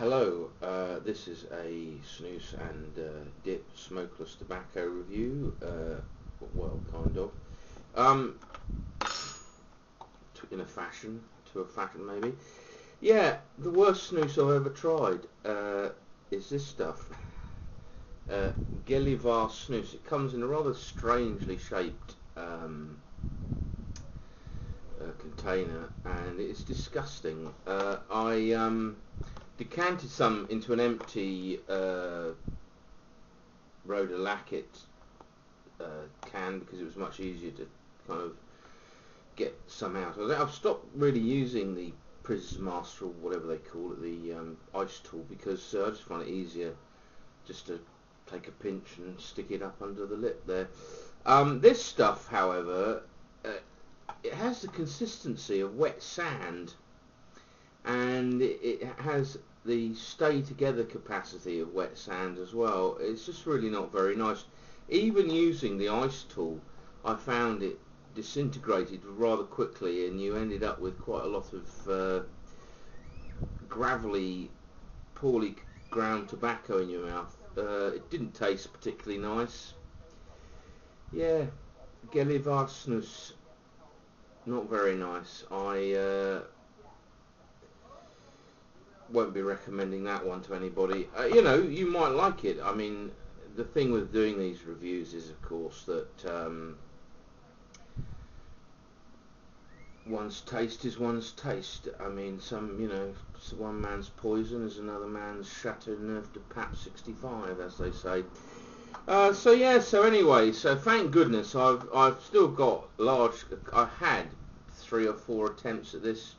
Hello, this is a snus and dip smokeless tobacco review, well, kind of, in a fashion, maybe. Yeah, the worst snus I've ever tried is this stuff, Gellivare Snus. It comes in a rather strangely shaped container, and it's disgusting. I decanted some into an empty Rhoda Lackett can because it was much easier to kind of get some out. I've stopped really using the Prismaster or whatever they call it, the ice tool, because I just find it easier just to take a pinch and stick it up under the lip there. This stuff, however, it has the consistency of wet sand, and it has the stay together capacity of wet sand as well. It's just really not very nice. Even using the ice tool, I found it disintegrated rather quickly, and you ended up with quite a lot of gravelly, poorly ground tobacco in your mouth. It didn't taste particularly nice. Yeah, Gellivare Snus, not very nice. I won't be recommending that one to anybody. You know, you might like it. I mean, the thing with doing these reviews is, of course, that one's taste is one's taste. I mean, one man's poison is another man's Chateau Neuf de Pape 65, as they say. So anyway, thank goodness I've still got I had 3 or 4 attempts at this.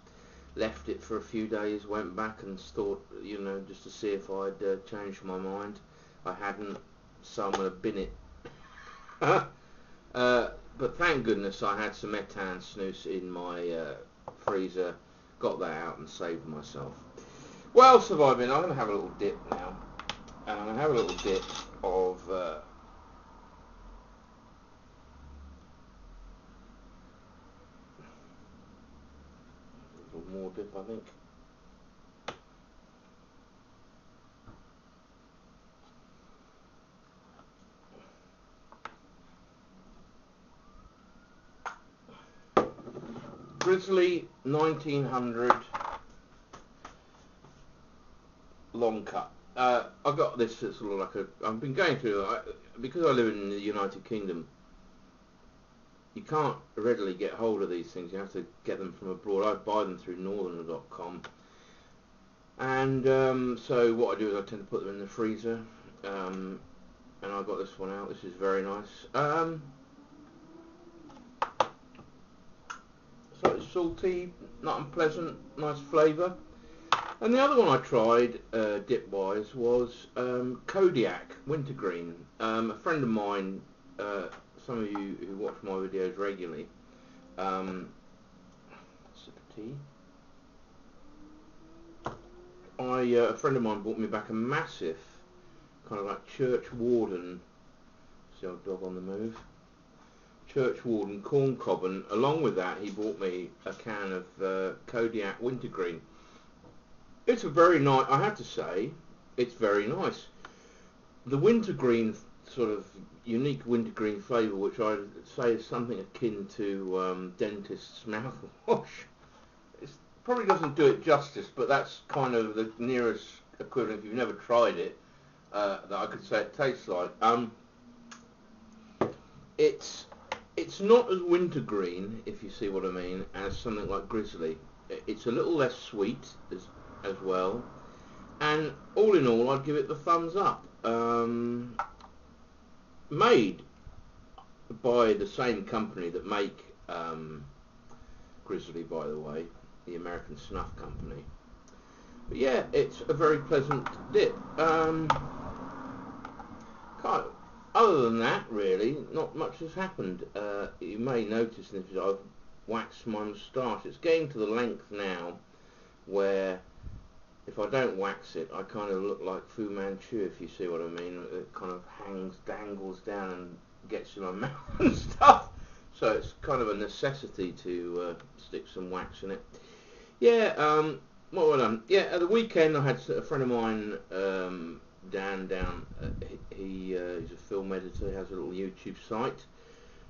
Left it for a few days, went back and thought, just to see if I'd changed my mind. I hadn't, so I'm going to bin it. But thank goodness I had some Etan snus in my freezer, got that out and saved myself. Well, surviving, I'm going to have a little dip now. And I'm going to have a little dip of a little more dip, I think. Grizzly 1900 long cut. I got this sort of like I've been going through, because I live in the United Kingdom, you can't readily get hold of these things. You have to get them from abroad. I buy them through northerner.com. And so what I do is I tend to put them in the freezer. And I got this one out. This is very nice. Slightly salty, not unpleasant, nice flavour. And the other one I tried, dip-wise, was Kodiak Wintergreen. A friend of mine, some of you who watch my videos regularly, sip of tea. A friend of mine bought me back a massive, kind of like Church Warden, see our dog on the move, Church Warden corn cob, and along with that he bought me a can of Kodiak Wintergreen. It's a very nice, I have to say, it's very nice. The wintergreen, sort of unique wintergreen flavour, which I say is something akin to dentist's mouthwash. It probably doesn't do it justice, but that's kind of the nearest equivalent, if you've never tried it, that I could say it tastes like. It's not as wintergreen, if you see what I mean, as something like Grizzly. It's a little less sweet as well, and all in all I'd give it the thumbs up. Made by the same company that make Grizzly, by the way, the American Snuff Company. But yeah, it's a very pleasant dip. Other than that, really, not much has happened. You may notice that I've waxed my moustache. It's getting to the length now where if I don't wax it, I kind of look like Fu Manchu, if you see what I mean. It kind of dangles down and gets in my mouth and stuff. So it's kind of a necessity to stick some wax in it. Yeah, what have I done? Yeah, at the weekend I had a friend of mine, Dan, down. He's a film editor. He has a little YouTube site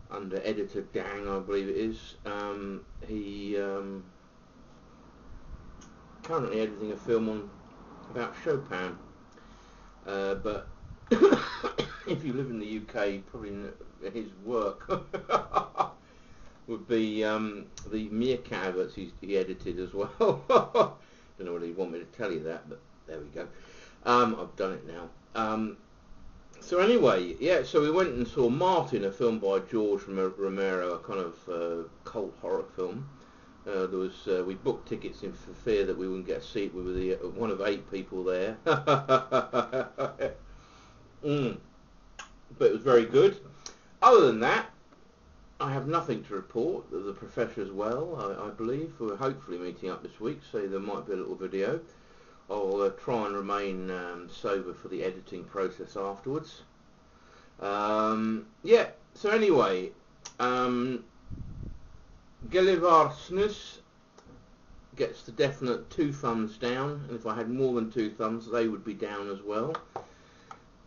under Editor Gang, I believe it is. He currently editing a film about Chopin. But if you live in the UK, probably his work would be the Meerkat adverts he edited as well. Don't know whether you want me to tell you that, but there we go. I've done it now. So anyway, yeah, so we went and saw Martin, a film by George Romero, a kind of cult horror film. We booked tickets in for fear that we wouldn't get a seat. We were one of 8 people there. But it was very good. Other than that, I have nothing to report. The professor as well, I believe. We're hopefully meeting up this week, so there might be a little video. I'll try and remain sober for the editing process afterwards. Yeah, so anyway, Gellivare Snus gets the definite 2 thumbs down, and if I had more than 2 thumbs, they would be down as well.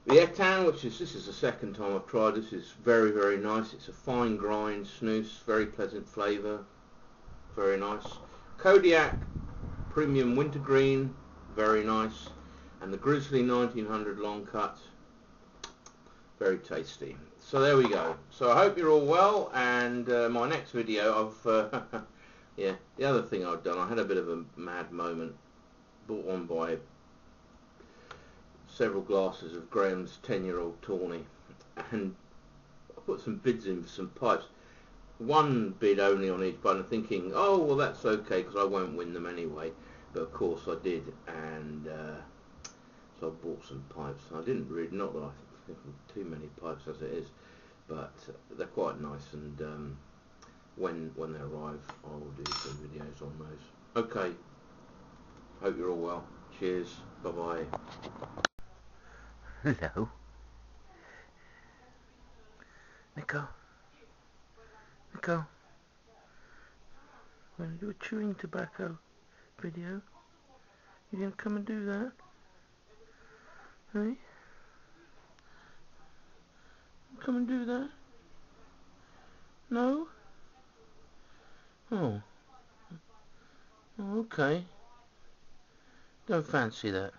The Etan, this is the second time I've tried this, is very, very nice. It's a fine grind snus, very pleasant flavour, very nice. Kodiak Premium Wintergreen, very nice. And the Grizzly 1900 Long Cut, very tasty. So there we go. So I hope you're all well, and my next video, yeah, the other thing I've done, I had a bit of a mad moment. Bought one by several glasses of Graham's 10-year-old tawny, and I put some bids in for some pipes. One bid only on each, but I'm thinking, oh well, that's okay because I won't win them anyway. But of course I did, and so I bought some pipes. I didn't really, not that I think too many pipes as it is, but they're quite nice, and when they arrive, I will do some videos on those. Okay, hope you're all well. Cheers. Bye bye. Hello. Nico. Nico. We're going to do a chewing tobacco video. You going to come and do that? Hey? Come and do that? No? Oh. Oh, okay. Don't fancy that.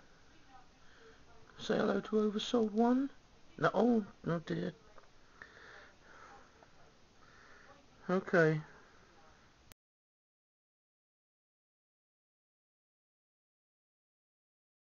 Say hello to Oversold One? No, oh dear. Okay.